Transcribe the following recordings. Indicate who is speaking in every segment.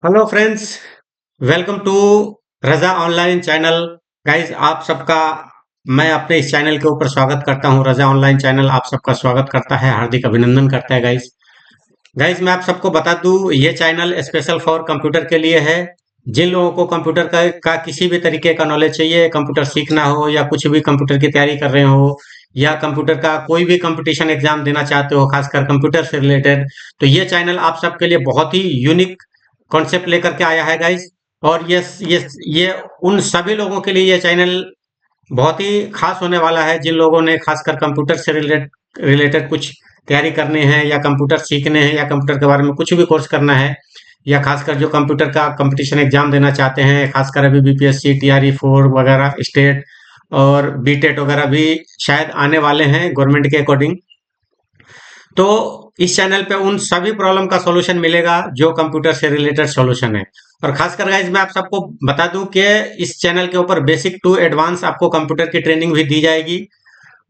Speaker 1: Hello friends, welcome to Raza online channel. Guys आप सबका मैं अपने इस चैनल के ऊपर स्वागत करता हूं। रजा ऑनलाइन चैनल आप सबका स्वागत करता है, हार्दिक अभिनंदन करता है। गाइज गाइज मैं आप सबको बता दूं, ये चैनल स्पेशल फॉर कंप्यूटर के लिए है। जिन लोगों को कंप्यूटर का किसी भी तरीके का नॉलेज चाहिए, कंप्यूटर सीखना हो या कुछ भी कंप्यूटर की तैयारी कर रहे हो या कंप्यूटर का कोई भी कंपटीशन एग्जाम देना चाहते हो, खासकर कंप्यूटर से रिलेटेड, तो ये चैनल आप सबके लिए बहुत ही यूनिक कॉन्सेप्ट लेकर के आया है गाइज। और ये उन सभी लोगों के लिए ये चैनल बहुत ही खास होने वाला है, जिन लोगों ने खासकर कंप्यूटर से रिलेटेड कुछ तैयारी करने हैं या कंप्यूटर सीखने हैं या कंप्यूटर के बारे में कुछ भी कोर्स करना है, या खासकर जो कंप्यूटर का कंपटीशन एग्जाम देना चाहते हैं, खासकर अभी बीपीएससी TRE 4 वगैरह स्टेट और बीटेट वगैरह भी शायद आने वाले हैं गवर्नमेंट के अकॉर्डिंग। तो इस चैनल पे उन सभी प्रॉब्लम का सॉल्यूशन मिलेगा जो कंप्यूटर से रिलेटेड सॉल्यूशन है। और खासकर गाइज मैं आप सबको बता दूं कि इस चैनल के ऊपर बेसिक टू एडवांस आपको कंप्यूटर की ट्रेनिंग भी दी जाएगी,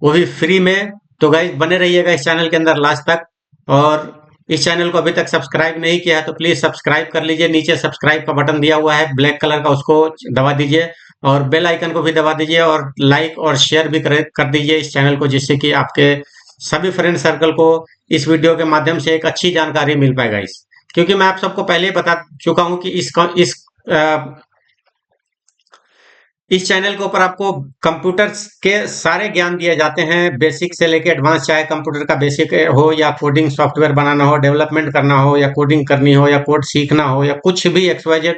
Speaker 1: वो भी फ्री में। तो गाइज बने रहिएगा इस चैनल के अंदर लास्ट तक। और इस चैनल को अभी तक सब्सक्राइब नहीं किया है तो प्लीज सब्सक्राइब कर लीजिए। नीचे सब्सक्राइब का बटन दिया हुआ है ब्लैक कलर का, उसको दबा दीजिए और बेल आइकन को भी दबा दीजिए और लाइक और शेयर भी कर दीजिए इस चैनल को, जिससे कि आपके सभी फ्रेंड सर्कल को इस वीडियो के माध्यम से एक अच्छी जानकारी मिल पाएगा। क्योंकि मैं आप सबको पहले ही बता चुका हूं कि इस चैनल के ऊपर आपको कंप्यूटर के सारे ज्ञान दिए जाते हैं, बेसिक से लेके एडवांस, चाहे कंप्यूटर का बेसिक हो या कोडिंग सॉफ्टवेयर बनाना हो, डेवलपमेंट करना हो या कोडिंग करनी हो या कोड सीखना हो या कुछ भी XYZ,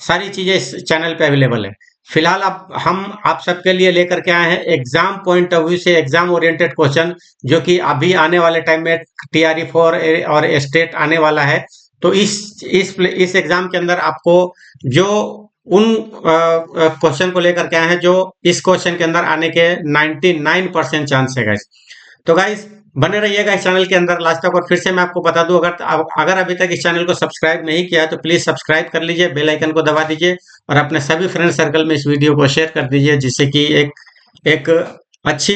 Speaker 1: सारी चीजें इस चैनल पे अवेलेबल है। फिलहाल अब हम आप सबके लिए लेकर के आए हैं एग्जाम पॉइंट ऑफ व्यू से एग्जाम ओरिएंटेड क्वेश्चन, जो कि अभी आने वाले टाइम में TRE 4 और स्टेट आने वाला है। तो इस एग्जाम के अंदर आपको जो उन क्वेश्चन को लेकर के आए हैं जो इस क्वेश्चन के अंदर आने के 99% चांस है गाइस। तो गाइस बने रहिएगा इस चैनल के अंदर लास्ट तक। और फिर से मैं आपको बता दूं, अगर अभी तक इस चैनल को सब्सक्राइब नहीं किया है तो प्लीज सब्सक्राइब कर लीजिए, बेल आइकन को दबा दीजिए और अपने सभी फ्रेंड सर्कल में इस वीडियो को शेयर कर दीजिए, जिससे कि एक एक अच्छी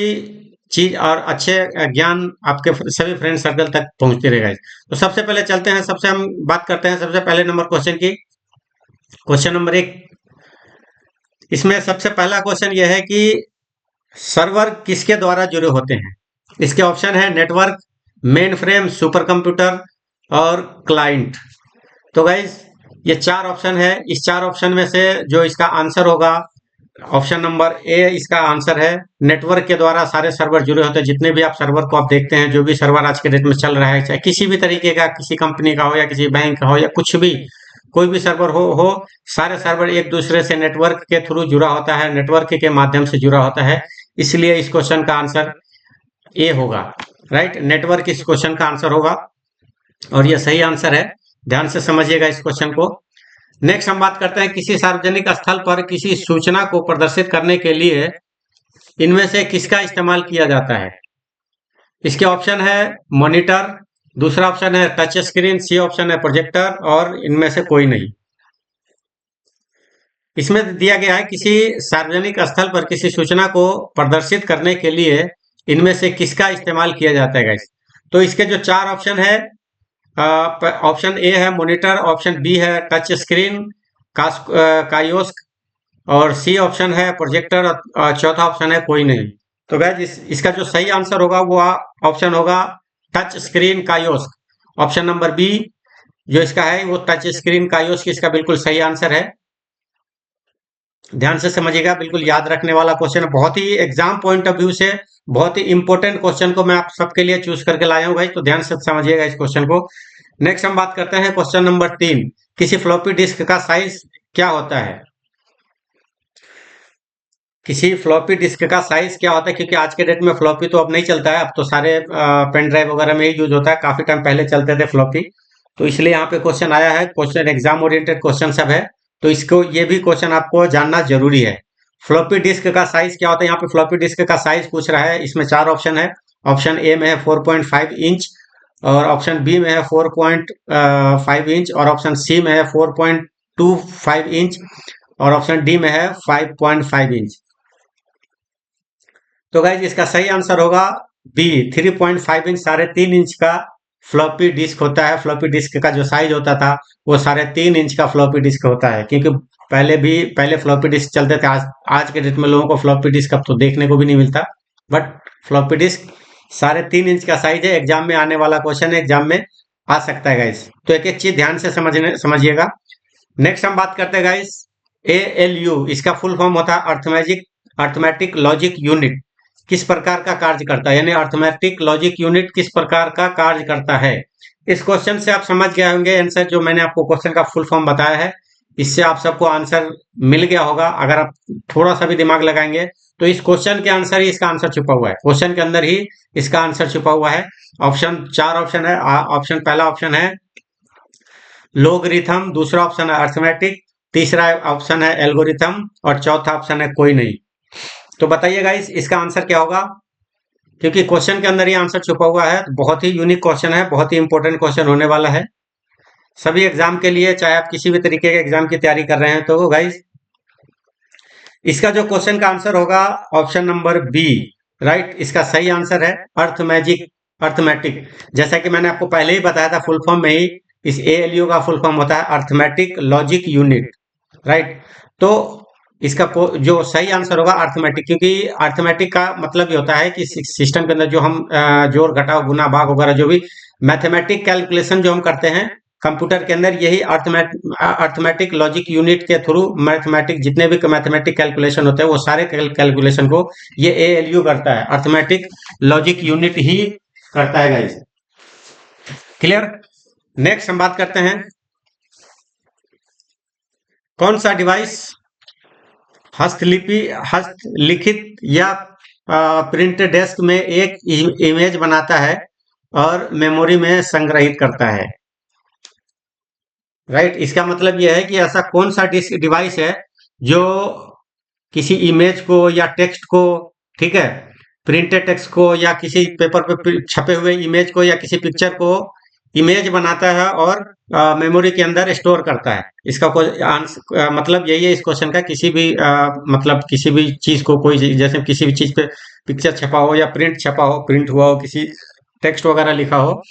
Speaker 1: चीज और अच्छे ज्ञान आपके सभी फ्रेंड सर्कल तक पहुंचती रहेगा। तो सबसे पहले चलते हैं, सबसे हम बात करते हैं सबसे पहले नंबर क्वेश्चन की। क्वेश्चन नंबर 1, इसमें सबसे पहला क्वेश्चन यह है कि सर्वर किसके द्वारा जुड़े होते हैं। इसके ऑप्शन है network, main frame, super computer और क्लाइंट। तो गाइज ये चार ऑप्शन है, इस चार ऑप्शन में से जो इसका आंसर होगा, ऑप्शन नंबर ए इसका आंसर है। नेटवर्क के द्वारा सारे सर्वर जुड़े होते हैं। जितने भी आप सर्वर को आप देखते हैं, जो भी सर्वर आज के डेट में चल रहा है, चाहे किसी भी तरीके का, किसी कंपनी का हो या किसी बैंक का हो या कुछ भी, कोई भी सर्वर हो, सारे सर्वर एक दूसरे से नेटवर्क के थ्रू जुड़ा होता है, नेटवर्क के माध्यम से जुड़ा होता है। इसलिए इस क्वेश्चन का आंसर ए होगा। राइट, नेटवर्क इस क्वेश्चन का आंसर होगा और यह सही आंसर है। ध्यान से समझिएगा इस क्वेश्चन को। नेक्स्ट हम बात करते हैं, किसी सार्वजनिक स्थल पर किसी सूचना को प्रदर्शित करने के लिए इनमें से किसका इस्तेमाल किया जाता है। इसके ऑप्शन है मॉनिटर, दूसरा ऑप्शन है टच स्क्रीन, सी ऑप्शन है प्रोजेक्टर और इनमें से कोई नहीं। इसमें दिया गया है किसी सार्वजनिक स्थल पर किसी सूचना को प्रदर्शित करने के लिए इनमें से किसका इस्तेमाल किया जाता है गाइस। तो इसके जो चार ऑप्शन है, ऑप्शन ए है मॉनिटर, ऑप्शन बी है टच स्क्रीन कायोस्क और सी ऑप्शन है प्रोजेक्टर और चौथा ऑप्शन है कोई नहीं। तो गाइस इसका जो सही आंसर होगा वो ऑप्शन होगा touch screen kiosk. Option number B जो इसका है वो टच स्क्रीन कायोस्क इसका बिल्कुल सही आंसर है। ध्यान से समझिएगा, बिल्कुल याद रखने वाला क्वेश्चन है, बहुत ही एग्जाम पॉइंट ऑफ व्यू से बहुत ही इंपॉर्टेंट क्वेश्चन को मैं आप सबके लिए चूज करके लाया हूँ भाई, तो ध्यान से समझिएगा इस क्वेश्चन को। नेक्स्ट हम बात करते हैं क्वेश्चन नंबर 3, किसी फ्लॉपी डिस्क का साइज क्या होता है। किसी फ्लॉपी डिस्क का साइज क्या होता है, क्योंकि आज के डेट में फ्लॉपी तो अब नहीं चलता है, अब तो सारे पेन ड्राइव वगैरह में ही यूज होता है। काफी टाइम पहले चलते थे फ्लॉपी, तो इसलिए यहाँ पे क्वेश्चन आया है। क्वेश्चन एग्जाम ओरिएंटेड क्वेश्चन सब है, तो इसको ये भी क्वेश्चन आपको जानना जरूरी है। फ्लॉपी डिस्क का साइज क्या होता है। यहाँ पे फ्लॉपी डिस्क का साइज पूछ रहा है। इसमें चार ऑप्शन है। ऑप्शन ए में है 4.5 इंच और ऑप्शन बी में है 4.5 इंच और ऑप्शन सी में है 4.25 इंच और ऑप्शन डी में है 5.5 इंच। तो गाइज इसका सही आंसर होगा बी 3.5 इंच, 3.5 इंच का फ्लॉपी डिस्क होता है। फ्लॉपी डिस्क का जो साइज होता था वो 3.5 इंच का फ्लॉपी डिस्क होता है, क्योंकि पहले फ्लॉपी डिस्क चलते थे। आज आज के डेट में लोगों को फ्लॉपी डिस्क अब तो देखने को भी नहीं मिलता, बट फ्लॉपी डिस्क 3.5 इंच का साइज है। एग्जाम में आने वाला क्वेश्चन है, एग्जाम में आ सकता है गाइस। तो एक एक चीज ध्यान से समझिएगा। नेक्स्ट हम बात करते हैं गाइस, ALU इसका फुल फॉर्म होता है अर्थमेटिक लॉजिक यूनिट। किस प्रकार का कार्य करता है, यानी अर्थमेटिक लॉजिक यूनिट किस प्रकार का कार्य करता है। इस क्वेश्चन से आप समझ गए होंगे आंसर, जो मैंने आपको क्वेश्चन का फुल फॉर्म बताया है, इससे आप सबको आंसर मिल गया होगा। अगर आप थोड़ा सा भी दिमाग लगाएंगे तो इस क्वेश्चन के आंसर ही इसका आंसर छुपा हुआ है, क्वेश्चन के अंदर ही इसका आंसर छुपा हुआ है। ऑप्शन 4 ऑप्शन है। पहला ऑप्शन है लोगरिथम, दूसरा ऑप्शन है अर्थमेटिक, तीसरा ऑप्शन है एल्गोरिथम, और चौथा ऑप्शन है कोई नहीं। तो बताइए गाइस इसका आंसर क्या होगा, क्योंकि क्वेश्चन के अंदर ही आंसर छुपा हुआ है। बहुत ही यूनिक क्वेश्चन है, बहुत ही इंपॉर्टेंट क्वेश्चन होने वाला है सभी एग्जाम के लिए, चाहे आप किसी भी तरीके के एग्जाम की तैयारी कर रहे हैं। तो गाइस इसका जो क्वेश्चन का आंसर होगा ऑप्शन नंबर बी, राइट। इसका सही आंसर है अर्थमेटिक। जैसा कि मैंने आपको पहले ही बताया था, फुल फॉर्म में ही इस ALU का फुल फॉर्म होता है अर्थमेटिक लॉजिक यूनिट, राइट। तो इसका जो सही आंसर होगा अर्थमेटिक, क्योंकि अर्थमेटिक का मतलब ये होता है कि सिस्टम के अंदर जो हम जोड़ घटाव गुना भाग वगैरह जो भी मैथमेटिक कैलकुलेशन जो हम करते हैं कंप्यूटर के अंदर, यही अर्थमेटिक लॉजिक यूनिट के थ्रू मैथमेटिक जितने भी मैथमेटिक कैलकुलेशन होते हैं वो सारे कैलकुलेशन को ये ALU करता है, अर्थमेटिक लॉजिक यूनिट ही करता है गाइस। क्लियर। नेक्स्ट हम बात करते हैं, कौन सा डिवाइस हस्तलिखित या प्रिंट डेस्क में एक इमेज बनाता है और मेमोरी में संग्रहित करता है, राइट। इसका मतलब यह है कि ऐसा कौन सा डिवाइस है जो किसी इमेज को या टेक्स्ट को, ठीक है, प्रिंटेड टेक्स्ट को या किसी पेपर पे छपे हुए इमेज को या किसी पिक्चर को इमेज बनाता है और मेमोरी के अंदर स्टोर करता है। इसका मतलब यही है इस क्वेश्चन का, किसी भी मतलब किसी भी चीज को, कोई जैसे किसी भी चीज पे पिक्चर छपा हो या प्रिंट छपा हो, प्रिंट हुआ हो, किसी टेक्स्ट वगैरह लिखा हो,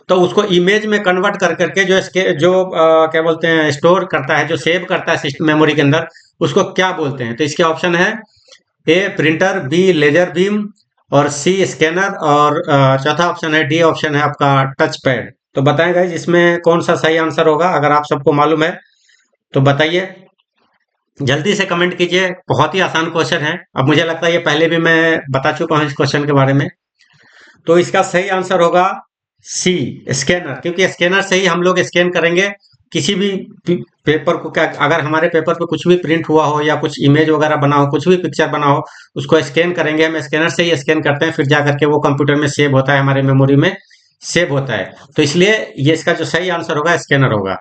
Speaker 1: तो उसको इमेज में कन्वर्ट कर करके जो क्या बोलते हैं स्टोर करता है, जो सेव करता है सिस्टम मेमोरी के अंदर, उसको क्या बोलते हैं। तो इसके ऑप्शन है ए प्रिंटर, बी लेजर बीम, और सी स्कैनर, और चौथा ऑप्शन है डी ऑप्शन है आपका टच पैड। तो बताएं गाइस इसमें कौन सा सही आंसर होगा, अगर आप सबको मालूम है तो बताइए, जल्दी से कमेंट कीजिए। बहुत ही आसान क्वेश्चन है, अब मुझे लगता है ये पहले भी मैं बता चुका हूँ इस क्वेश्चन के बारे में। तो इसका सही आंसर होगा सी स्कैनर, क्योंकि स्कैनर से ही हम लोग स्कैन करेंगे किसी भी पेपर को। क्या अगर हमारे पेपर पे कुछ भी प्रिंट हुआ हो या कुछ इमेज वगैरह बना हो, कुछ भी पिक्चर बना हो, उसको स्कैन करेंगे हम, स्कैनर से ही स्कैन करते हैं, फिर जा करके वो कंप्यूटर में सेव होता है, हमारे मेमोरी में सेव होता है। तो इसलिए ये इसका जो सही आंसर होगा स्कैनर होगा।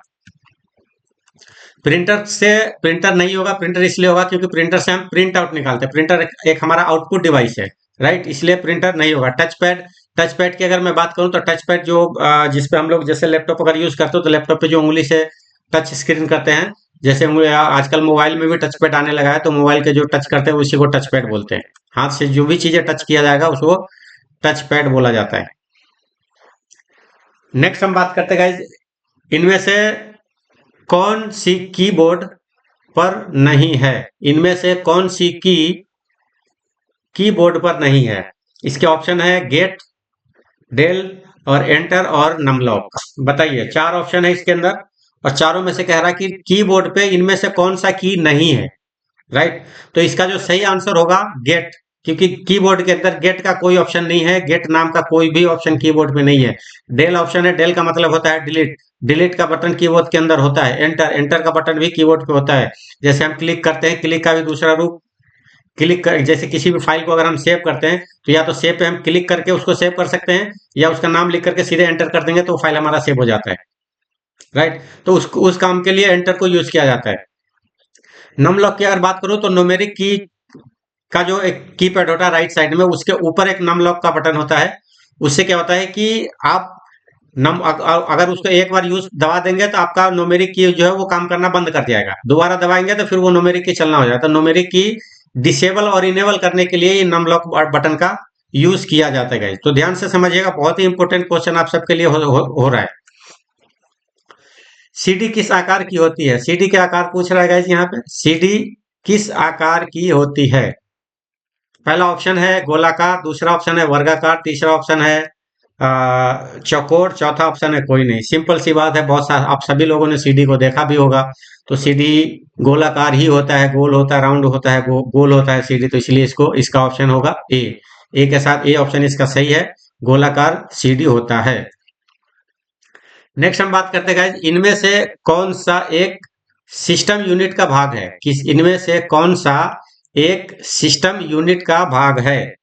Speaker 1: प्रिंटर नहीं होगा। प्रिंटर इसलिए होगा क्योंकि प्रिंटर से हम प्रिंट आउट निकालते हैं, प्रिंटर एक हमारा आउटपुट डिवाइस है, राइट, इसलिए प्रिंटर नहीं होगा। टच पैड की अगर मैं बात करूं तो टच पैड जो जिसपे हम लोग जैसे लैपटॉप अगर यूज करते हो तो लैपटॉप पे जो उंगली से टच स्क्रीन करते हैं, जैसे आजकल मोबाइल में भी टच पैड आने लगा है, तो मोबाइल के जो टच करते हैं उसी को टच पैड बोलते हैं। हाथ से जो भी चीजें टच किया जाएगा उसको टच पैड बोला जाता है। नेक्स्ट हम बात करते हैं गाइज, इनमें से कौन सी कीबोर्ड पर नहीं है, इनमें से कौन सी कीबोर्ड पर नहीं है। इसके ऑप्शन है गेट, डेल, और एंटर, और नमलॉक। बताइए, 4 ऑप्शन है इसके अंदर और चारों में से कह रहा है कि कीबोर्ड पे इनमें से कौन सा की नहीं है, राइट। तो इसका जो सही आंसर होगा गेट, क्योंकि कीबोर्ड के अंदर गेट का कोई ऑप्शन नहीं है, गेट नाम का कोई भी ऑप्शन कीबोर्ड पे नहीं है। डेल ऑप्शन है, डेल का मतलब होता है डिलीट, डिलीट का बटन कीबोर्ड के अंदर होता है। एंटर, एंटर का बटन भी कीबोर्ड पे होता है। जैसे हम क्लिक करते हैं, क्लिक का भी दूसरा रूप क्लिक कर, जैसे किसी भी फाइल को अगर हम सेव करते हैं तो या तो सेव पे हम क्लिक करके उसको सेव कर सकते हैं, या उसका नाम लिख करके सीधे एंटर कर देंगे तो फाइल हमारा सेव हो जाता है, राइट। तो उस काम के लिए एंटर को यूज किया जाता है। नमलॉक की अगर बात करूं तो न्यूमेरिक की का जो एक कीपैड होता है राइट साइड में, उसके ऊपर एक नमलॉक का बटन होता है। उससे क्या होता है कि आप अगर उसको एक बार यूज दबा देंगे तो आपका न्यूमेरिक की जो है वो काम करना बंद कर जाएगा, दोबारा दबाएंगे तो फिर वो न्यूमेरिक की चलना हो जाएगा। तो न्यूमेरिक की डिसेबल और इनेबल करने के लिए नमलॉक बटन का यूज किया जाता है गाइज। तो ध्यान से समझिएगा, बहुत ही इंपॉर्टेंट क्वेश्चन आप सबके लिए हो रहा है। सीडी किस आकार की होती है? सीडी के आकार पूछ रहा है गाइज यहाँ पे। सीडी किस आकार की होती है? पहला ऑप्शन है गोलाकार, दूसरा ऑप्शन है वर्गाकार, तीसरा ऑप्शन है चौकोर, चौथा ऑप्शन है कोई नहीं। सिंपल सी बात है, बहुत सा आप सभी लोगों ने सीडी को देखा भी होगा। तो सीडी गोलाकार ही होता है, गोल होता है, राउंड होता है, गोल होता है सीडी। तो इसलिए इसको इसका ऑप्शन होगा ए। ए के साथ ए ऑप्शन इसका सही है, गोलाकार सीडी होता है। नेक्स्ट हम बात करते हैं गाइज, इनमें से कौन सा एक सिस्टम यूनिट का भाग है? किस इनमें से कौन सा एक सिस्टम यूनिट का भाग है?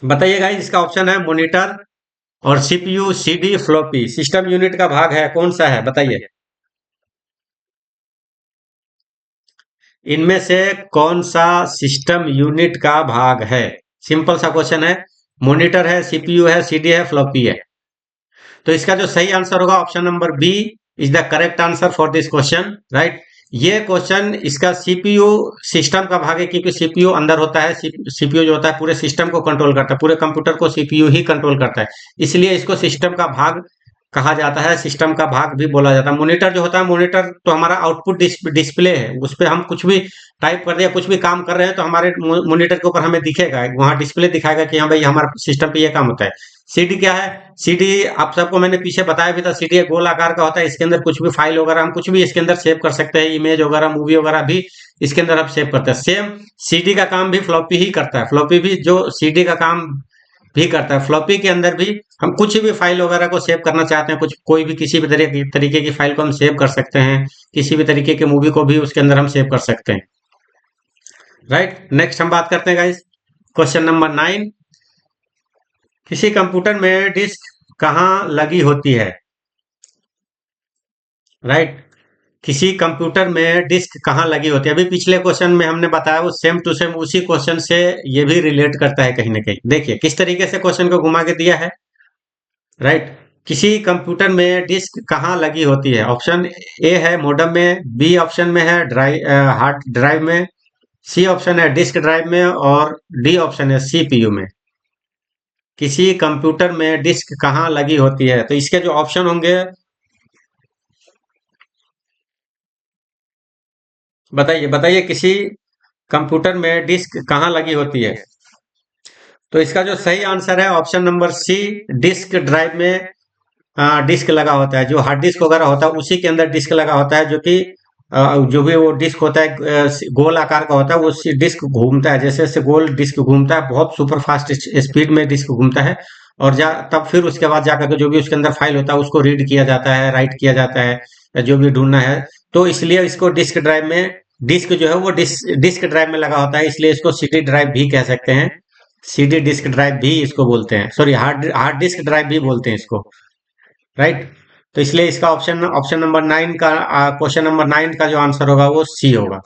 Speaker 1: बताइए गाइज। इसका ऑप्शन है मॉनिटर और CPU, CD, floppy. System unit का भाग है कौन सा है, बताइए। इनमें से कौन सा सिस्टम यूनिट का भाग है? सिंपल सा क्वेश्चन है। मॉनिटर है, सीपीयू है, सीडी है, फ्लॉपी है। तो इसका जो सही आंसर होगा option number B is the correct answer for this question, right. ये क्वेश्चन इसका सीपीयू सिस्टम का भाग है, क्योंकि सीपीयू अंदर होता है। सीपीयू जो होता है पूरे सिस्टम को कंट्रोल करता है, पूरे कंप्यूटर को सीपीयू ही कंट्रोल करता है, इसलिए इसको सिस्टम का भाग कहा जाता है, सिस्टम का भाग भी बोला जाता है। मॉनिटर जो होता है, मॉनिटर तो हमारा आउटपुट डिस्प्ले है, उस पर हम कुछ भी टाइप कर दिया, कुछ भी काम कर रहे हैं तो हमारे मॉनिटर के ऊपर हमें दिखेगा, वहां डिस्प्ले दिखाएगा कि हाँ भाई हमारे सिस्टम पे ये काम होता है। सीडी क्या है? सीडी आप सबको मैंने पीछे बताया भी था, सीडी एक गोल आकार का होता है, इसके अंदर कुछ भी फाइल वगैरह हम कुछ भी इसके अंदर सेव कर सकते हैं, इमेज वगैरह, मूवी वगैरह भी इसके अंदर आप सेव करते हैं। सेम सीडी का काम भी फ्लॉपी ही करता है, फ्लॉपी भी जो सीडी का काम भी करता है, फ्लॉपी के अंदर भी हम कुछ भी फाइल वगैरह को सेव करना चाहते हैं, कुछ कोई भी किसी भी तरीके की फाइल को हम सेव कर सकते हैं, किसी भी तरीके की मूवी को भी उसके अंदर हम सेव कर सकते हैं, राइट। नेक्स्ट हम बात करते हैं गाइस, क्वेश्चन नंबर 9। किसी कंप्यूटर में डिस्क कहाँ लगी होती है? राइट। किसी कंप्यूटर में डिस्क कहाँ लगी होती है? अभी पिछले क्वेश्चन में हमने बताया, वो सेम टू सेम उसी क्वेश्चन से ये भी रिलेट करता है कहीं ना कहीं। देखिए किस तरीके से क्वेश्चन को घुमा के दिया है, राइट। किसी कंप्यूटर में डिस्क कहाँ लगी होती है? ऑप्शन ए है मॉडेम में, बी ऑप्शन में है हार्ड ड्राइव में, सी ऑप्शन है डिस्क ड्राइव में, और डी ऑप्शन है सीपीयू में। किसी कंप्यूटर में डिस्क कहाँ लगी होती है? तो इसके जो ऑप्शन होंगे, बताइए बताइए, किसी कंप्यूटर में डिस्क कहाँ लगी होती है? तो इसका जो सही आंसर है option number C, disk drive में डिस्क लगा होता है। जो हार्ड डिस्क वगैरह होता है उसी के अंदर डिस्क लगा होता है, जो कि जो भी वो डिस्क होता है गोल आकार का होता है, वो डिस्क घूमता है, जैसे जैसे गोल डिस्क घूमता है, बहुत सुपर फास्ट स्पीड में डिस्क घूमता है। और तब फिर उसके बाद जाकर के जो भी उसके अंदर फाइल होता है उसको रीड किया जाता है, राइट किया जाता है, या जो भी ढूंढना है। तो इसलिए इसको डिस्क ड्राइव में, डिस्क जो है वो डिस्क ड्राइव में लगा होता है, इसलिए इसको सीडी ड्राइव भी कह सकते हैं। सीडी डिस्क ड्राइव भी इसको बोलते हैं, sorry hard hard disk drive भी बोलते हैं इसको, राइट। तो इसलिए इसका ऑप्शन ऑप्शन नंबर 9 का, क्वेश्चन नंबर 9 का जो आंसर होगा वो सी होगा।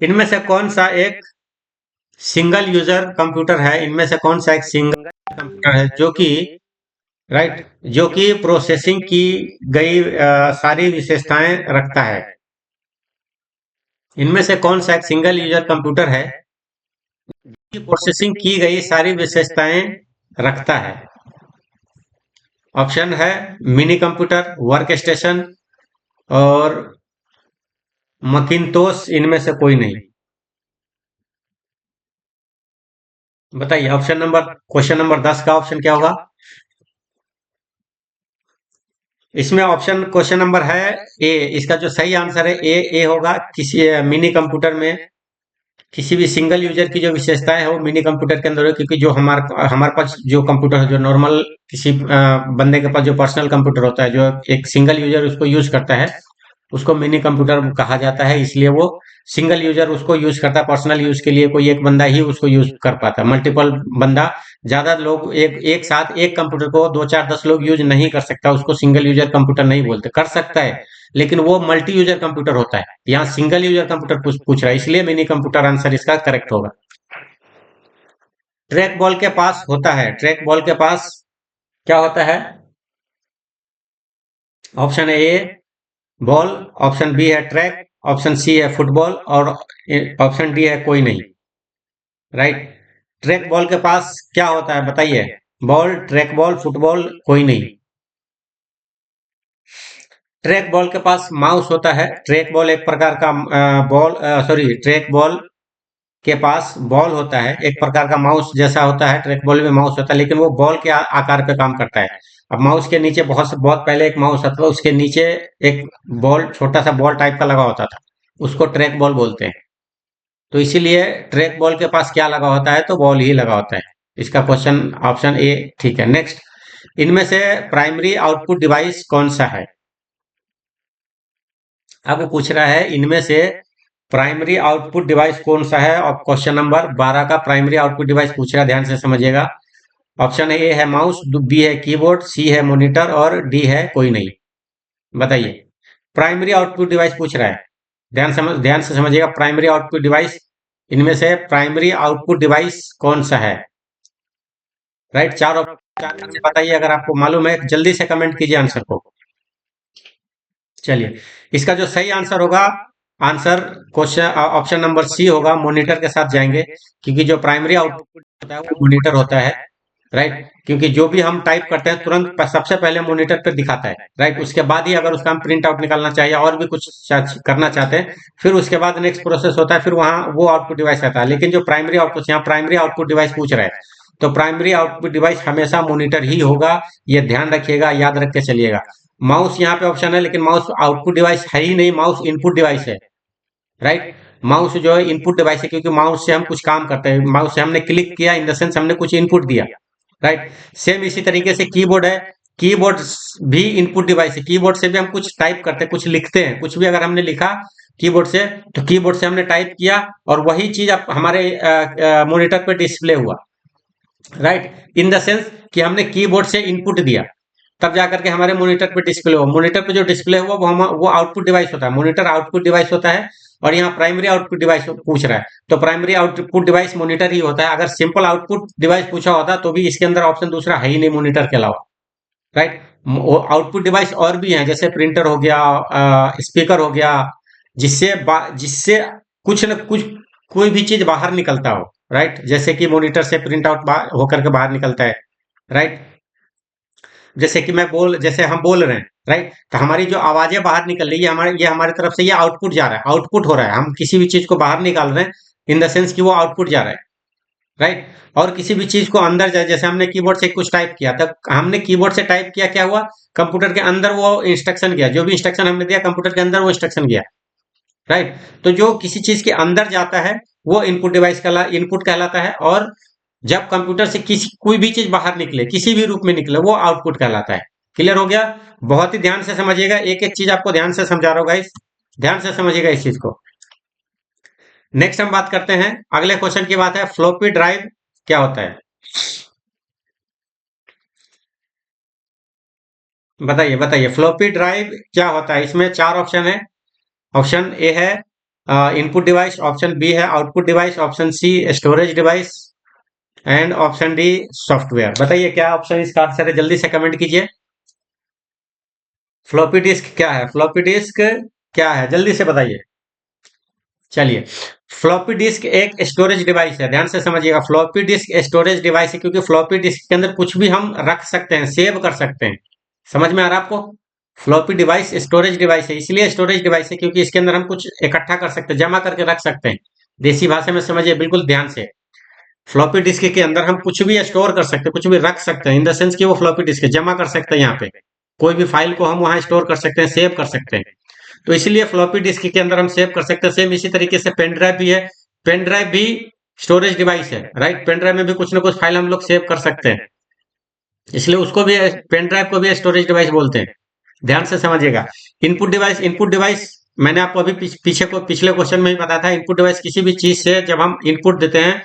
Speaker 1: इनमें से कौन सा एक सिंगल यूजर कंप्यूटर है? इनमें से कौन सा एक सिंगल कंप्यूटर है जो कि, राइट, जो कि प्रोसेसिंग की गई सारी विशेषताएं रखता है? इनमें से कौन सा एक सिंगल यूजर कंप्यूटर है की प्रोसेसिंग की गई सारी विशेषताएं रखता है? ऑप्शन है मिनी कंप्यूटर, वर्क स्टेशन, और मकिनतोश, इनमें से कोई नहीं। बताइए ऑप्शन नंबर, क्वेश्चन नंबर 10 का ऑप्शन क्या होगा? इसमें ऑप्शन क्वेश्चन नंबर है ए। इसका जो सही आंसर है ए होगा। किसी मिनी कंप्यूटर में किसी भी सिंगल यूजर की जो विशेषताएं है वो मिनी कंप्यूटर के अंदर है, क्योंकि जो हमारे पास जो कंप्यूटर है, जो नॉर्मल किसी बंदे के पास जो पर्सनल कंप्यूटर होता है, जो एक सिंगल यूजर उसको यूज करता है, उसको मिनी कंप्यूटर कहा जाता है। इसलिए वो सिंगल यूजर उसको यूज करता है पर्सनल यूज के लिए, कोई एक बंदा ही उसको यूज कर पाता है। मल्टीपल बंदा, ज्यादा लोग एक साथ एक कंप्यूटर को 2 4 10 लोग यूज नहीं कर सकता, उसको सिंगल यूजर कंप्यूटर नहीं बोलते। कर सकता है लेकिन वो मल्टी यूजर कंप्यूटर होता है, यहाँ सिंगल यूजर कंप्यूटर पूछ रहा है, इसलिए मिनी कंप्यूटर आंसर इसका करेक्ट होगा। ट्रैक बॉल के पास होता है, ट्रैक बॉल के पास क्या होता है? Option A ball, option B है ट्रैक, ऑप्शन सी है फुटबॉल, और ऑप्शन डी है कोई नहीं, राइट। ट्रैक बॉल के पास क्या होता है बताइए? बॉल, ट्रैक बॉल, फुटबॉल, कोई नहीं। ट्रैक बॉल के पास माउस होता है। ट्रैक बॉल एक प्रकार का बॉल, सॉरी, ट्रैक बॉल के पास बॉल होता है, एक प्रकार का माउस जैसा होता है। ट्रैक बॉल में माउस होता है, लेकिन वो बॉल के आकार पे काम करता है। अब माउस के नीचे बहुत पहले एक माउस आता था, उसके नीचे एक बॉल, छोटा सा बॉल टाइप का लगा होता था, उसको ट्रैक बॉल बोलते हैं। तो इसीलिए ट्रैक बॉल के पास क्या लगा होता है? तो बॉल ही लगा होता है। इसका क्वेश्चन ऑप्शन ए ठीक है। नेक्स्ट, इनमें से प्राइमरी आउटपुट डिवाइस कौन सा है? अब वो पूछ रहा है इनमें से प्राइमरी आउटपुट डिवाइस कौन सा है, और क्वेश्चन नंबर 12 का प्राइमरी आउटपुट डिवाइस पूछ रहा है, ध्यान से समझिएगा। ऑप्शन ए है माउस, बी है कीबोर्ड, सी है मॉनिटर और डी है कोई नहीं। बताइए, प्राइमरी आउटपुट डिवाइस पूछ रहा है, ध्यान से समझिएगा। प्राइमरी आउटपुट डिवाइस, इनमें से प्राइमरी आउटपुट डिवाइस कौन सा है? राइट, चार बताइए, अगर आपको मालूम है जल्दी से कमेंट कीजिए आंसर को। चलिए, इसका जो सही आंसर होगा, answer question option number C होगा, मॉनिटर के साथ जाएंगे। क्योंकि जो प्राइमरी आउटपुट होता है वो मॉनिटर होता है। राइट, क्योंकि जो भी हम टाइप करते हैं तुरंत सबसे पहले मॉनिटर पे दिखाता है। राइट, उसके बाद ही अगर उसका हम प्रिंट आउट निकालना चाहिए और भी कुछ करना चाहते हैं, फिर उसके बाद नेक्स्ट प्रोसेस होता है, फिर वहां वो आउटपुट डिवाइस आता है। लेकिन जो प्राइमरी आउटपुट, यहाँ प्राइमरी आउटपुट डिवाइस पूछ रहा है, तो प्राइमरी आउटपुट डिवाइस हमेशा मॉनिटर ही होगा। ये ध्यान रखिएगा, याद रख के चलिएगा। माउस यहाँ पे ऑप्शन है, लेकिन माउस आउटपुट डिवाइस है ही नहीं, माउस इनपुट डिवाइस है। राइट, माउस जो है इनपुट डिवाइस है, क्योंकि माउस से हम कुछ काम करते हैं, माउस से हमने क्लिक किया, इन द सेंस हमने कुछ इनपुट दिया। राइट, सेम इसी तरीके से कीबोर्ड है। कीबोर्ड भी इनपुट डिवाइस है, कीबोर्ड से भी हम कुछ टाइप करते हैं, कुछ लिखते हैं, कुछ भी अगर हमने लिखा कीबोर्ड से, तो कीबोर्ड से हमने टाइप किया और वही चीज अब हमारे मॉनिटर पे डिस्प्ले हुआ। राइट, इन द सेंस कि हमने कीबोर्ड से इनपुट दिया, तब जाकर के हमारे मॉनिटर पे डिस्प्ले हुआ। मॉनिटर पे जो डिस्प्ले हुआ वो आउटपुट डिवाइस होता है, मॉनिटर आउटपुट डिवाइस होता है। और यहाँ प्राइमरी आउटपुट डिवाइस पूछ रहा है, तो प्राइमरी आउटपुट डिवाइस मॉनिटर ही होता है। अगर सिंपल आउटपुट डिवाइस पूछा होता तो भी इसके अंदर ऑप्शन दूसरा है ही नहीं मॉनिटर के अलावा। राइट, आउटपुट डिवाइस और भी हैं, जैसे प्रिंटर हो गया, स्पीकर हो गया, जिससे जिससे कुछ न कुछ कोई भी चीज बाहर निकलता हो। राइट, जैसे कि मॉनिटर से प्रिंट आउट होकर के बाहर निकलता है। राइट, जैसे कि जैसे हम बोल रहे हैं। राइट, तो हमारी जो आवाजें बाहर निकल रही है, ये हमारी तरफ से ये आउटपुट जा रहा है, आउटपुट हो रहा है। हम किसी भी चीज को बाहर निकाल रहे हैं, इन द सेंस कि वो आउटपुट जा रहा है। राइट, और किसी भी चीज को अंदर जाए, जैसे हमने कीबोर्ड से कुछ टाइप किया, तब हमने कीबोर्ड से टाइप किया, क्या हुआ? कंप्यूटर के अंदर वो इंस्ट्रक्शन गया, जो भी इंस्ट्रक्शन हमने दिया कंप्यूटर के अंदर वो इंस्ट्रक्शन गया। राइट, तो जो किसी चीज के अंदर जाता है वो इनपुट कहलाता है। और जब कंप्यूटर से किसी कोई भी चीज बाहर निकले, किसी भी रूप में निकले, वो आउटपुट कहलाता है। क्लियर हो गया? बहुत ही ध्यान से समझिएगा, एक एक चीज आपको ध्यान से समझा रहा हूँ गाइस, ध्यान से समझिएगा इस चीज को। नेक्स्ट हम बात करते हैं, अगले क्वेश्चन की बात है, फ्लॉपी ड्राइव क्या होता है? बताइए बताइए, फ्लॉपी ड्राइव क्या होता है? इसमें चार ऑप्शन है। ऑप्शन ए है इनपुट डिवाइस, ऑप्शन बी है output device, option C storage device and option D software. बताइए क्या ऑप्शन इसका आंसर है, जल्दी से कमेंट कीजिए। फ्लॉपी डिस्क क्या है? फ्लॉपी डिस्क क्या है, जल्दी से बताइए। चलिए, फ्लॉपी डिस्क एक स्टोरेज डिवाइस है, ध्यान से समझिएगा। फ्लॉपी डिस्क स्टोरेज डिवाइस है, क्योंकि फ्लॉपी डिस्क के अंदर कुछ भी हम रख सकते हैं, सेव कर सकते हैं। समझ में आ रहा है आपको? फ्लॉपी डिवाइस स्टोरेज डिवाइस है, इसलिए स्टोरेज डिवाइस है क्योंकि इसके अंदर हम कुछ इकट्ठा कर सकते हैं, जमा करके रख सकते हैं। देसी भाषा में समझिए बिल्कुल ध्यान से। फ्लॉपी डिस्क के अंदर हम कुछ भी स्टोर कर सकते हैं, कुछ भी रख सकते हैं, इन द सेंस कि वो फ्लॉपी डिस्क है, जमा कर सकते हैं। यहाँ पे कोई भी फाइल को हम वहां स्टोर कर सकते हैं, सेव कर सकते हैं। तो इसलिए फ्लॉपी डिस्क के अंदर हम सेव कर सकते हैं। सेम इसी तरीके से पेन ड्राइव भी है, पेन ड्राइव भी स्टोरेज डिवाइस है। राइट, पेन ड्राइव में भी कुछ ना कुछ फाइल हम लोग सेव कर सकते हैं, इसलिए उसको भी, पेन ड्राइव को भी स्टोरेज डिवाइस बोलते हैं। ध्यान से समझिएगा। इनपुट डिवाइस मैंने आपको अभी पिछले क्वेश्चन में ही बताया था। इनपुट डिवाइस किसी भी चीज से जब हम इनपुट देते हैं,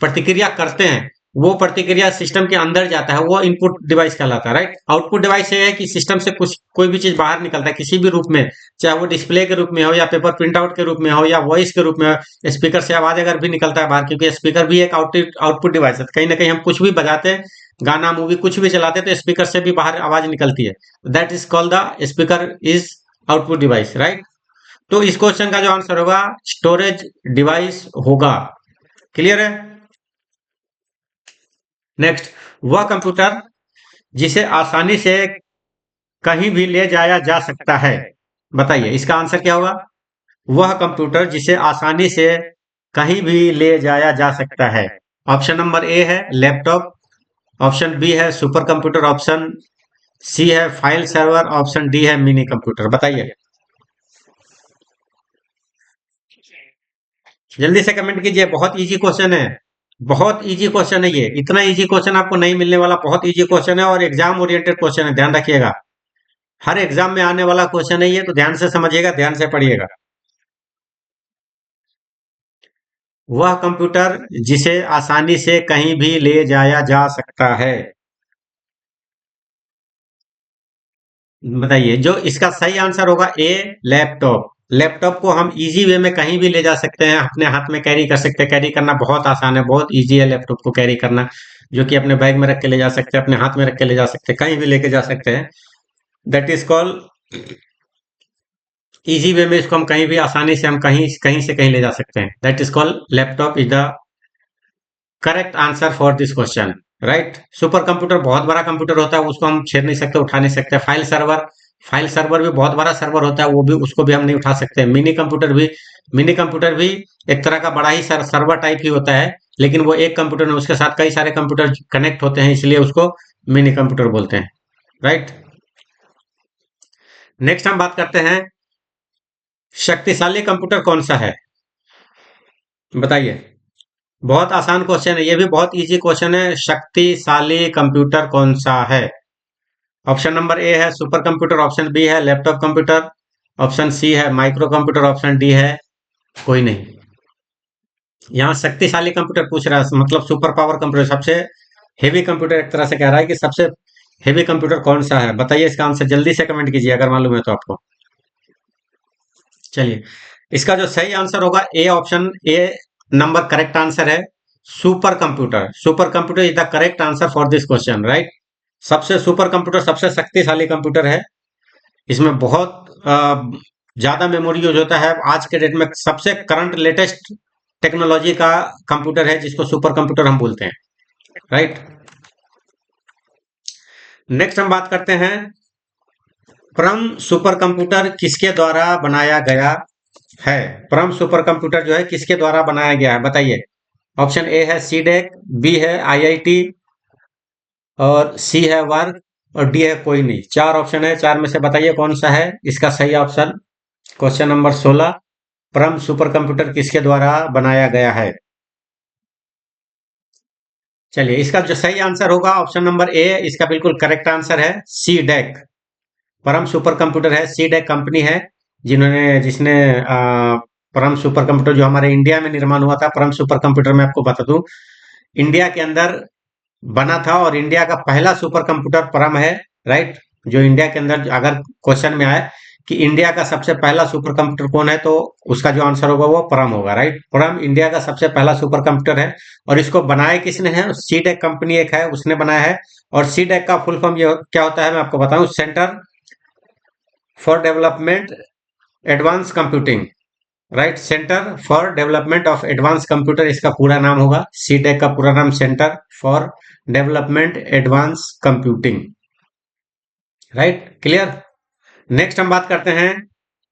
Speaker 1: प्रतिक्रिया करते हैं, वो प्रतिक्रिया सिस्टम के अंदर जाता है, वो इनपुट डिवाइस कहलाता है। राइट, आउटपुट डिवाइस ये है कि सिस्टम से कुछ कोई भी चीज बाहर निकलता है किसी भी रूप में, चाहे वो डिस्प्ले के रूप में हो या पेपर प्रिंट आउट के रूप में हो या वॉइस के रूप में हो। स्पीकर से आवाज अगर भी निकलता है बाहर, क्योंकि स्पीकर भी एक आउटपुट डिवाइस है, कहीं ना कहीं हम कुछ भी बजाते हैं, गाना मूवी कुछ भी चलाते हैं, तो स्पीकर से भी बाहर आवाज निकलती है। That is called the speaker is output device. Right, तो इस क्वेश्चन का जो आंसर होगा स्टोरेज डिवाइस होगा। क्लियर है? नेक्स्ट, वह कंप्यूटर जिसे आसानी से कहीं भी ले जाया जा सकता है। बताइए इसका आंसर क्या होगा? वह कंप्यूटर जिसे आसानी से कहीं भी ले जाया जा सकता है। ऑप्शन नंबर ए है लैपटॉप, ऑप्शन बी है सुपर कंप्यूटर, ऑप्शन सी है फाइल सर्वर, ऑप्शन डी है मिनी कंप्यूटर। बताइए, जल्दी से कमेंट कीजिए। बहुत इजी क्वेश्चन है, बहुत इजी क्वेश्चन है ये। इतना इजी क्वेश्चन आपको नहीं मिलने वाला। बहुत इजी क्वेश्चन है और एग्जाम ओरिएंटेड क्वेश्चन है, ध्यान रखिएगा। हर एग्जाम में आने वाला क्वेश्चन है ये, तो ध्यान से समझिएगा, ध्यान से पढ़िएगा। वह कंप्यूटर जिसे आसानी से कहीं भी ले जाया जा सकता है। बताइए, जो इसका सही आंसर होगा ए लैपटॉप। लैपटॉप को हम इजी वे में कहीं भी ले जा सकते हैं, अपने हाथ में कैरी कर सकते हैं। कैरी करना बहुत आसान है, बहुत इजी है लैपटॉप को कैरी करना, जो कि अपने बैग में रख के ले जा सकते हैं, अपने हाथ में रख के ले जा सकते हैं, कहीं भी लेके जा सकते हैं। That is called easy way में। इसको हम कहीं भी आसानी से हम कहीं कहीं से कहीं ले जा सकते हैं। That is called laptop is the correct answer for this question, right. Super computer बहुत बड़ा कंप्यूटर होता है, उसको हम छेड़ नहीं सकते, उठा नहीं सकते। फाइल सर्वर भी बहुत बड़ा सर्वर होता है, वो भी उसको भी हम नहीं उठा सकते। मिनी कंप्यूटर भी एक तरह का बड़ा ही सर्वर टाइप ही होता है, लेकिन वो एक कंप्यूटर में उसके साथ कई सारे कंप्यूटर कनेक्ट होते हैं, इसलिए उसको मिनी कंप्यूटर बोलते हैं, राइट। नेक्स्ट हम बात करते हैं, शक्तिशाली कंप्यूटर कौन सा है? बताइए, बहुत आसान क्वेश्चन है, ये भी बहुत इजी क्वेश्चन है। शक्तिशाली कंप्यूटर कौन सा है? ऑप्शन नंबर ए है सुपर कंप्यूटर, ऑप्शन बी है लैपटॉप कंप्यूटर, ऑप्शन सी है माइक्रो कंप्यूटर, ऑप्शन डी है कोई नहीं। यहाँ शक्तिशाली कंप्यूटर पूछ रहा है, मतलब सुपर पावर कंप्यूटर, सबसे हेवी कंप्यूटर एक तरह से कह रहा है कि सबसे हेवी कंप्यूटर कौन सा है। बताइए इसका आंसर, जल्दी से कमेंट कीजिए अगर मालूम है तो आपको। चलिए, इसका जो सही आंसर होगा A option A number correct answer है, super computer. Super computer is the correct answer for this question, right. सबसे सुपर कंप्यूटर सबसे शक्तिशाली कंप्यूटर है। इसमें बहुत ज्यादा मेमोरी यूज होता है। आज के डेट में सबसे करंट लेटेस्ट टेक्नोलॉजी का कंप्यूटर है, जिसको सुपर कंप्यूटर हम बोलते हैं, राइट। नेक्स्ट हम बात करते हैं, परम सुपर कंप्यूटर किसके द्वारा बनाया गया है? परम सुपर कंप्यूटर जो है किसके द्वारा बनाया गया है? बताइए। ऑप्शन ए है सीडेक, बी है आईआईटी, और सी है वर्क, और डी है कोई नहीं। चार ऑप्शन है, चार में से बताइए कौन सा है इसका सही ऑप्शन। क्वेश्चन नंबर 16, परम सुपर कंप्यूटर किसके द्वारा बनाया गया है? चलिए, इसका जो सही आंसर होगा ऑप्शन नंबर ए, इसका बिल्कुल करेक्ट आंसर है सी डेक। परम सुपर कंप्यूटर है, सी डेक कंपनी है जिसने परम सुपर कंप्यूटर जो हमारे इंडिया में निर्माण हुआ था। परम सुपर कंप्यूटर में आपको बता दूं, इंडिया के अंदर बना था, और इंडिया का पहला सुपर कंप्यूटर परम है, राइट। जो इंडिया के अंदर अगर क्वेश्चन में आए कि इंडिया का सबसे पहला सुपर कंप्यूटर कौन है, तो उसका जो आंसर होगा वो परम होगा, राइट। परम इंडिया का सबसे पहला सुपर कंप्यूटर है, और इसको बनाया किसने है? सीडेक कंपनी एक है, उसने बनाया है। और सीडेक का फुल फॉर्म ये क्या होता है मैं आपको बताऊं, centre for development advance computing, right. Centre for development of advance computer इसका पूरा नाम होगा। सीटेक का पूरा नाम centre for development advance computing, right. Clear. Next हम बात करते हैं,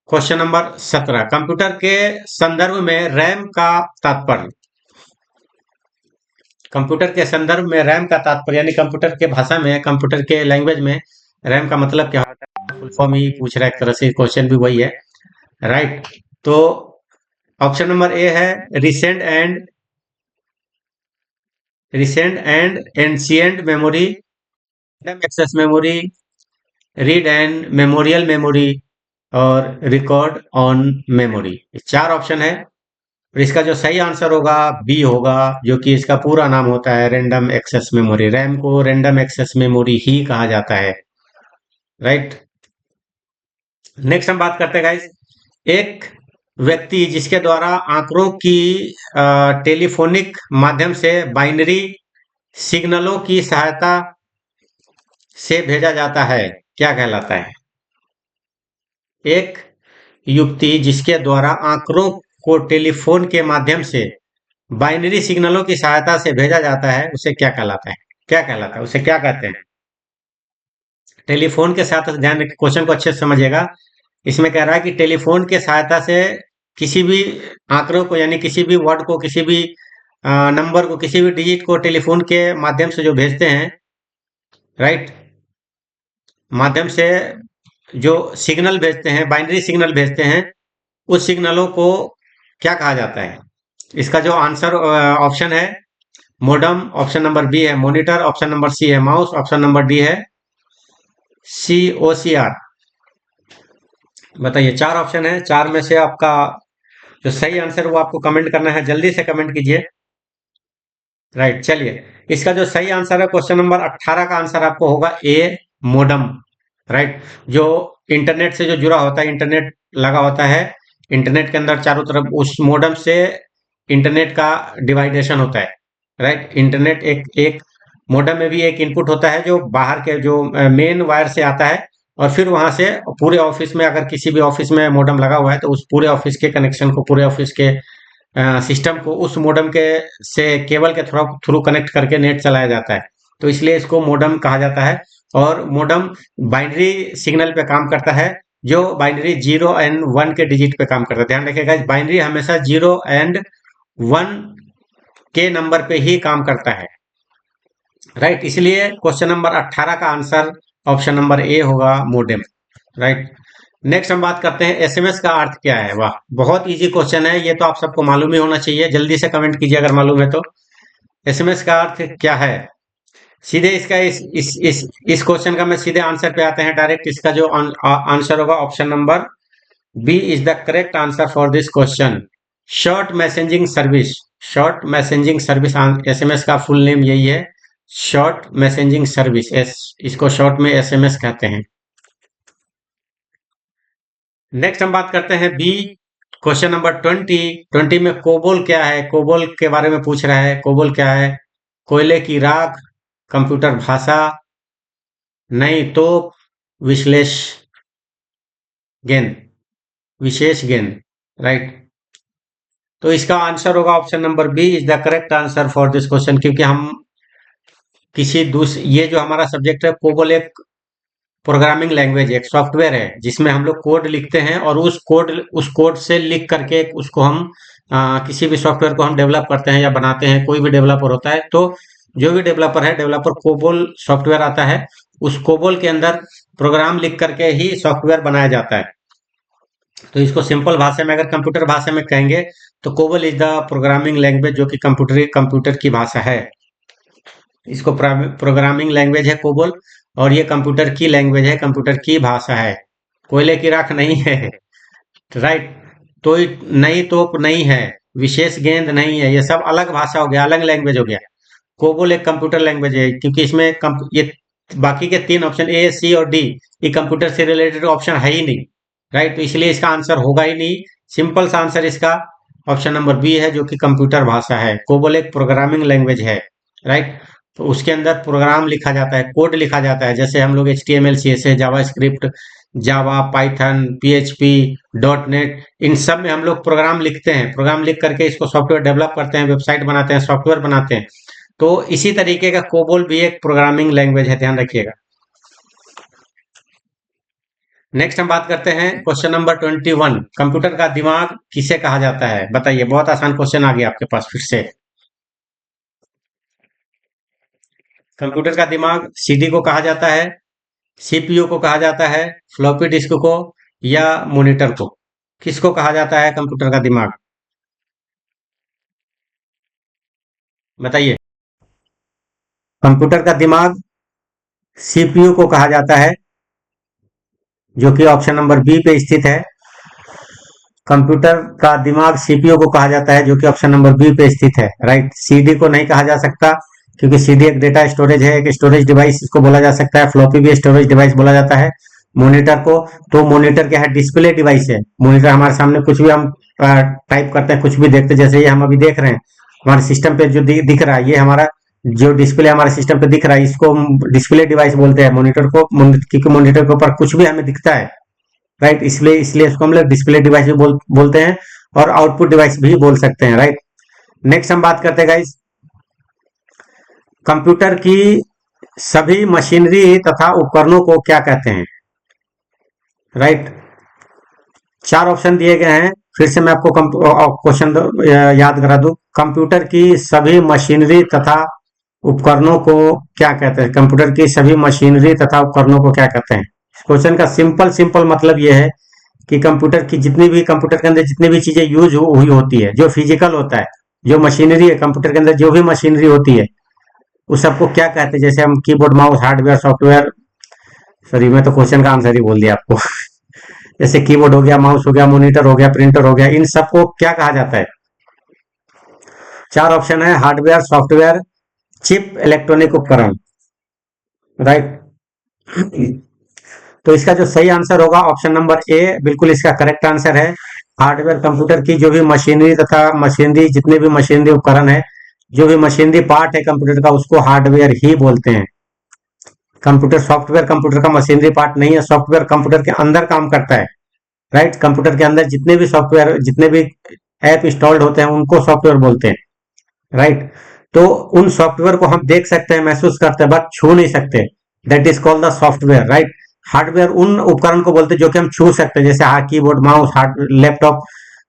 Speaker 1: क्वेश्चन नंबर 17, कंप्यूटर के संदर्भ में रैम का तात्पर्य। कंप्यूटर के संदर्भ में रैम का तात्पर्य, यानी कंप्यूटर के भाषा में, कंप्यूटर के लैंग्वेज में रैम का मतलब क्या होता है? फुल फॉर्म ही पूछ रहा है, एक तरह से क्वेश्चन भी वही है, राइट। तो ऑप्शन नंबर ए है recent and ancient memory, access memory, read and memorial memory, और रिकॉर्ड ऑन मेमोरी। ये चार ऑप्शन है, और इसका जो सही आंसर होगा बी होगा, जो कि इसका पूरा नाम होता है रैंडम एक्सेस मेमोरी। रैम को रैंडम एक्सेस मेमोरी ही कहा जाता है, राइट। नेक्स्ट हम बात करते हैं गाइस, एक व्यक्ति जिसके द्वारा आंकड़ों की टेलीफोनिक माध्यम से बाइनरी सिग्नलों की सहायता से भेजा जाता है, क्या कहलाता है? एक युक्ति जिसके द्वारा आंकड़ों को टेलीफोन के माध्यम से बाइनरी सिग्नलों की सहायता से भेजा जाता है, उसे क्या कहलाता है? क्या कहलाता है, उसे क्या कहते हैं? टेलीफोन के साथ, ध्यान रखिए क्वेश्चन को अच्छे से समझिएगा। इसमें कह रहा है कि टेलीफोन के सहायता से किसी भी आंकड़ों को, यानी किसी भी वर्ड को, किसी भी नंबर को, किसी भी डिजिट को टेलीफोन के माध्यम से जो भेजते हैं, राइट, माध्यम से जो सिग्नल भेजते हैं, बाइनरी सिग्नल भेजते हैं, उस सिग्नलों को क्या कहा जाता है? इसका जो आंसर ऑप्शन है मोडम, ऑप्शन नंबर बी है मॉनिटर, ऑप्शन नंबर सी है माउस, ऑप्शन नंबर डी है COCR। बताइए, चार ऑप्शन है, चार में से आपका जो सही आंसर वो आपको कमेंट करना है, जल्दी से कमेंट कीजिए। राइट, चलिए, इसका जो सही आंसर है क्वेश्चन नंबर 18 का आंसर आपको होगा ए, मोडम। राइट, जो इंटरनेट से जो जुड़ा होता है, इंटरनेट लगा होता है, इंटरनेट के अंदर चारों तरफ उस मोडम से इंटरनेट का डिवाइडेशन होता है। राइट, इंटरनेट एक एक मोडम में भी एक इनपुट होता है जो बाहर के जो मेन वायर से आता है, और फिर वहां से पूरे ऑफिस में, अगर किसी भी ऑफिस में मोडम लगा हुआ है तो उस पूरे ऑफिस के कनेक्शन को, पूरे ऑफिस के सिस्टम को उस मोडम के से केबल के थ्रू थ्रू कनेक्ट करके नेट चलाया जाता है। तो इसलिए इसको मोडम कहा जाता है। और मोडम बाइनरी सिग्नल पे काम करता है, जो बाइनरी 0 एंड 1 के डिजिट पे काम करता है। ध्यान रखिएगा, बाइनरी हमेशा 0 एंड 1 के नंबर पे ही काम करता है। राइट, इसलिए क्वेश्चन नंबर 18 का आंसर ऑप्शन नंबर ए होगा, मोडेम। राइट, नेक्स्ट हम बात करते हैं एसएमएस का अर्थ क्या है। वाह, बहुत इजी क्वेश्चन है, ये तो आप सबको मालूम ही होना चाहिए। जल्दी से कमेंट कीजिए अगर मालूम है तो। एसएमएस का अर्थ क्या है? सीधे इसका इस क्वेश्चन का मैं सीधे आंसर पे आते हैं डायरेक्ट। इसका जो आंसर होगा option number B is the correct answer for this question. Short messaging service, short messaging service, SMS का फुल नेम यही है, शॉर्ट मैसेजिंग सर्विस। इसको शॉर्ट में एसएमएस कहते हैं। नेक्स्ट हम बात करते हैं बी, क्वेश्चन नंबर 20 में कोबोल क्या है? कोबोल के बारे में पूछ रहा है। कोबोल क्या है? कोयले की राख, कंप्यूटर भाषा, नहीं तो विश्लेष गेंद, विशेष गेंद। राइट, तो इसका आंसर होगा option number B is the correct answer for this question. क्योंकि हम किसी ये जो हमारा सब्जेक्ट है, कोबोल एक प्रोग्रामिंग लैंग्वेज, एक सॉफ्टवेयर है जिसमें हम लोग कोड लिखते हैं, और उस कोड से लिख करके उसको हम किसी भी सॉफ्टवेयर को हम डेवलप करते हैं या बनाते हैं। कोई भी डेवलपर होता है, तो जो भी डेवलपर है, डेवलपर कोबोल सॉफ्टवेयर आता है, उस कोबोल के अंदर प्रोग्राम लिख करके ही सॉफ्टवेयर बनाया जाता है। तो इसको सिंपल भाषा में, अगर कंप्यूटर भाषा में कहेंगे तो COBOL is the programming language, जो कि कंप्यूटर की भाषा है। इसको प्रोग्रामिंग लैंग्वेज है कोबोल, और ये कंप्यूटर की लैंग्वेज है, कंप्यूटर की भाषा है। कोयले की राख नहीं है। राइट, तो नहीं तो नहीं है, विशेष गेंद नहीं है, ये सब अलग भाषा हो गया, अलग लैंग्वेज हो गया। कोबोल एक कंप्यूटर लैंग्वेज है, क्योंकि इसमें ये बाकी के तीन ऑप्शन ए, सी और डी, ये कंप्यूटर से रिलेटेड ऑप्शन है ही नहीं। राइट, तो इसलिए इसका आंसर होगा ही नहीं। सिंपल सा आंसर इसका ऑप्शन नंबर बी है, जो कि कंप्यूटर भाषा है। कोबोल एक प्रोग्रामिंग लैंग्वेज है। राइट, तो उसके अंदर प्रोग्राम लिखा जाता है, कोड लिखा जाता है, जैसे हम लोग HTML CSS, जावा स्क्रिप्ट, जावा, पाइथन, PHP, .NET, इन सब में हम लोग प्रोग्राम लिखते हैं। प्रोग्राम लिख करके इसको सॉफ्टवेयर डेवलप करते हैं, वेबसाइट बनाते हैं, सॉफ्टवेयर बनाते हैं। तो इसी तरीके का कोबोल भी एक प्रोग्रामिंग लैंग्वेज है, ध्यान रखिएगा। नेक्स्ट हम बात करते हैं क्वेश्चन नंबर 21, कंप्यूटर का दिमाग किसे कहा जाता है? बताइए, बहुत आसान क्वेश्चन आ गया आपके पास फिर से। कंप्यूटर का दिमाग CD को कहा जाता है, CPU को कहा जाता है, फ्लॉपी डिस्क को, या मॉनिटर को? किसको कहा जाता है कंप्यूटर का दिमाग? बताइए। कंप्यूटर का दिमाग CPU को कहा जाता है, जो कि ऑप्शन नंबर बी पे स्थित है। कंप्यूटर का दिमाग CPU को कहा जाता है, जो कि ऑप्शन नंबर बी पे स्थित है। राइट, CD को नहीं कहा जा सकता, क्योंकि CD एक डेटा स्टोरेज है, एक स्टोरेज डिवाइस इसको बोला जा सकता है। फ्लॉपी भी स्टोरेज डिवाइस बोला जाता है। मॉनिटर को, तो मॉनिटर क्या है? डिस्प्ले डिवाइस है। मॉनिटर हमारे सामने कुछ भी हम टाइप करते हैं, कुछ भी देखते हैं, जैसे ये हम अभी देख रहे हैं, हमारे सिस्टम पे जो दिख रहा है, ये हमारा जो डिस्प्ले हमारे सिस्टम पे दिख रहा है, इसको डिस्प्ले डिवाइस बोलते हैं। मॉनिटर को, क्योंकि मॉनिटर के ऊपर कुछ भी हमें दिखता है। राइट, इसलिए इसलिए इसको हम लोग डिस्प्ले डिवाइस भी बोलते हैं, और आउटपुट डिवाइस भी बोल सकते हैं। राइट, नेक्स्ट हम बात करते हैं गाइस कंप्यूटर की सभी मशीनरी तथा उपकरणों को क्या कहते हैं? राइट, चार ऑप्शन दिए गए हैं। फिर से मैं आपको क्वेश्चन याद करा दूं। कंप्यूटर की सभी मशीनरी तथा उपकरणों को क्या कहते हैं? कंप्यूटर की सभी मशीनरी तथा उपकरणों को क्या कहते हैं? इस क्वेश्चन का सिंपल सिंपल मतलब यह है कि कंप्यूटर की जितनी भी, कंप्यूटर के अंदर जितनी भी चीजें यूज हुई होती है, जो फिजिकल होता है, जो मशीनरी है, कंप्यूटर के अंदर जो भी मशीनरी होती है, उस सबको क्या कहते हैं? जैसे हम keyboard, mouse, hardware, software, sorry मैं तो क्वेश्चन का आंसर ही बोल दिया आपको। जैसे कीबोर्ड हो गया, माउस हो गया, मॉनिटर हो गया, प्रिंटर हो गया, इन सबको क्या कहा जाता है? चार ऑप्शन है: हार्डवेयर, सॉफ्टवेयर, चिप, इलेक्ट्रॉनिक उपकरण। राइट, तो इसका जो सही आंसर होगा ऑप्शन नंबर ए, बिल्कुल इसका करेक्ट आंसर है। हार्डवेयर कंप्यूटर की जो भी मशीनरी तथा मशीनरी, जितने भी मशीनरी उपकरण है, जो भी मशीनरी पार्ट है कंप्यूटर का, उसको हार्डवेयर ही बोलते हैं। कंप्यूटर सॉफ्टवेयर कंप्यूटर का मशीनरी पार्ट नहीं है। सॉफ्टवेयर कंप्यूटर के अंदर काम करता है। राइट, कंप्यूटर के अंदर जितने भी सॉफ्टवेयर, जितने भी ऐप इंस्टॉल्ड होते हैं, उनको सॉफ्टवेयर बोलते हैं। राइट, तो उन सॉफ्टवेयर को हम देख सकते हैं, महसूस करते हैं, बट छू नहीं सकते। That is called the software. Right, hardware उन उपकरण को बोलते हैं जो कि हम छू सकते हैं, जैसे कीबोर्ड, माउस, हार्ड लैपटॉप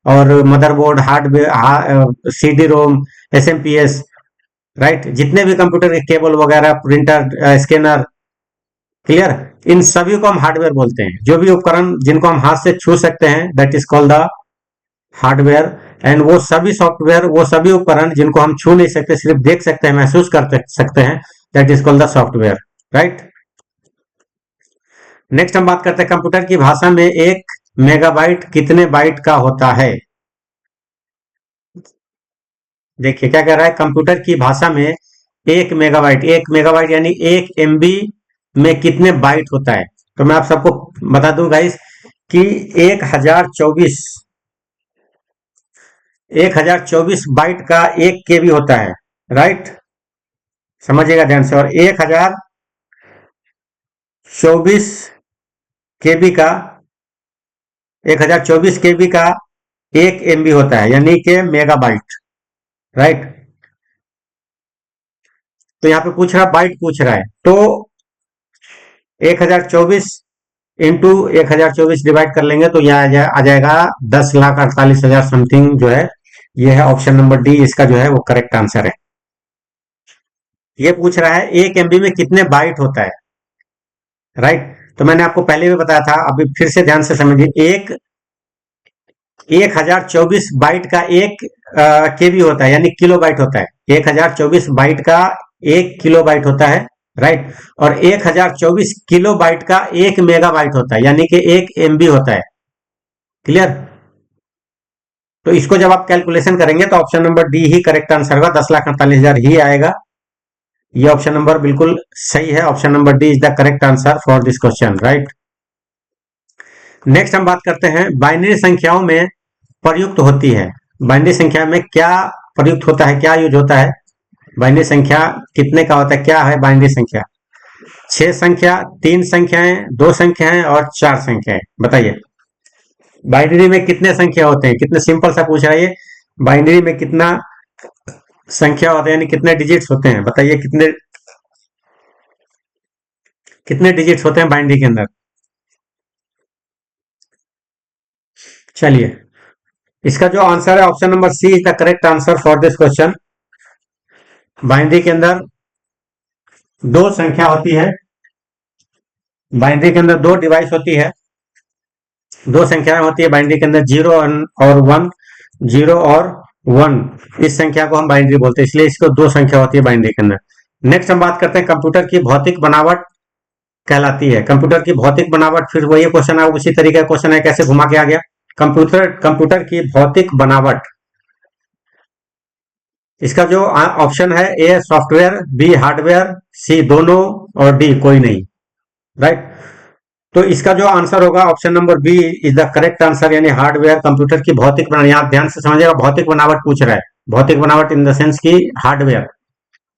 Speaker 1: और motherboard, hardware, CD ROM, SMPS. Right, जितने भी कंप्यूटर के केबल वगैरह, प्रिंटर, स्कैनर, क्लियर, इन सभी को हम हार्डवेयर बोलते हैं। जो भी उपकरण जिनको हम हाथ से छू सकते हैं, that is called the hardware. And वो सभी सॉफ्टवेयर, वो सभी उपकरण जिनको हम छू नहीं सकते, सिर्फ देख सकते हैं, महसूस कर सकते हैं, that is called the software. Right, next हम बात करते हैं कंप्यूटर की भाषा में एक मेगाबाइट कितने बाइट का होता है? देखिए क्या कह रहा है, कंप्यूटर की भाषा में एक मेगाबाइट यानी एक एमबी में कितने बाइट होता है? तो मैं आप सबको बता दूं गाइस कि 1024 बाइट का एक केबी होता है। राइट, समझिएगा ध्यान से। और 1024 केबी का 1024 केबी का एक एमबी होता है, यानी कि मेगाबाइट। राइट, तो यहाँ पे पूछ रहा, बाइट पूछ रहा है, तो 1024 इंटू 1024 डिवाइड कर लेंगे तो यहाँ आ जाएगा 10,48,000 समथिंग जो है। ये है ऑप्शन नंबर डी, इसका जो है वो करेक्ट आंसर है। ये पूछ रहा है एक एमबी में कितने बाइट होता है। राइट, तो मैंने आपको पहले भी बताया था, अभी फिर से ध्यान से समझिए। 1024 बाइट का एक केबी होता है, यानी किलो बाइट होता है। 1024 बाइट का एक किलो बाइट होता है। राइट, और 1024 किलो बाइट का एक मेगाबाइट होता है, यानी कि एक एमबी होता है। क्लियर, तो इसको जब आप कैलकुलेशन करेंगे तो ऑप्शन नंबर डी ही करेक्ट आंसर होगा, 10,48,000 ही आएगा। ये ऑप्शन नंबर बिल्कुल सही है। Option number D is the correct answer for this question. Right, next हम बात करते हैं बाइनरी संख्याओं में प्रयुक्त होती है। बाइनरी संख्या में क्या प्रयुक्त होता है, क्या यूज होता है? बाइनरी संख्या कितने का होता है, क्या है बाइनरी संख्या? 6 संख्या, 3 संख्याएं, 2 संख्याएं और 4 संख्याएं। बताइए बाइनरी में कितने संख्या होते हैं? कितने सिंपल सा पूछ रहा है ये। बाइनरी में कितना संख्या होते हैं, यानी कितने डिजिट्स होते हैं? बताइए कितने कितने डिजिट्स होते हैं बाइनरी के अंदर? चलिए, इसका जो आंसर है option number C is the correct answer for this question. Binary के अंदर दो संख्या होती है, बाइनरी के अंदर दो डिवाइस होती है, दो संख्याएं होती है बाइनरी के अंदर, 0 और 1, 0 और 1। इस संख्या को हम बाइनरी बोलते हैं, इसलिए इसको दो संख्या होती है बाइनरी के अंदर। नेक्स्ट हम बात करते हैं कंप्यूटर की भौतिक बनावट कहलाती है। कंप्यूटर की भौतिक बनावट, फिर वही क्वेश्चन है, उसी तरीके का क्वेश्चन है, कैसे घुमा के आ गया। कंप्यूटर की भौतिक बनावट, इसका जो ऑप्शन है, ए सॉफ्टवेयर, बी हार्डवेयर, सी दोनों और डी कोई नहीं। राइट, तो इसका जो आंसर होगा option number B is the correct answer, यानी हार्डवेयर। कंप्यूटर की भौतिक बनावट, आप ध्यान से समझिएगा, भौतिक बनावट पूछ रहा है। भौतिक बनावट इन द सेंस की हार्डवेयर।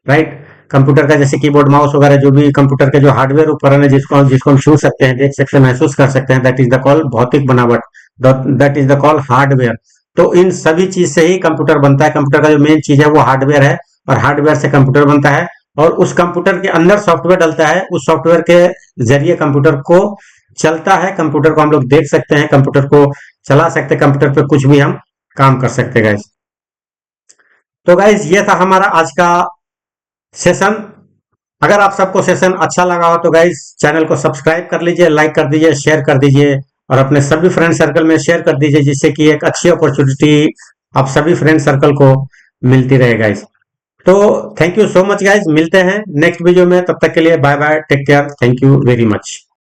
Speaker 1: राइट, कंप्यूटर का जैसे कीबोर्ड, माउस वगैरह जो भी कंप्यूटर के जो हार्डवेयर उपकरण है, जिसको जिसको हम छू सकते हैं, देख सकते हैं, महसूस कर सकते हैं, दैट इज द कॉल भौतिक बनावट, that is the call hardware. तो इन सभी चीज से ही कंप्यूटर बनता है। कंप्यूटर का जो मेन चीज है वो हार्डवेयर है, और हार्डवेयर से कंप्यूटर बनता है, और उस कंप्यूटर के अंदर सॉफ्टवेयर डलता है, उस सॉफ्टवेयर के जरिए कंप्यूटर को चलता है, कंप्यूटर को हम लोग देख सकते हैं, कंप्यूटर को चला सकते हैं, कंप्यूटर पे कुछ भी हम काम कर सकते हैं गाइस। तो गाइस ये था हमारा आज का सेशन। अगर आप सबको सेशन अच्छा लगा हो तो गाइस चैनल को सब्सक्राइब कर लीजिए, लाइक कर दीजिए, शेयर कर दीजिए और अपने सभी फ्रेंड सर्कल में शेयर कर दीजिए, जिससे कि एक अच्छी अपॉर्चुनिटी आप सभी फ्रेंड सर्कल को मिलती रहे गाइस। तो thank you so much guys, मिलते हैं नेक्स्ट वीडियो में, तब तक के लिए bye bye, take care, thank you very much.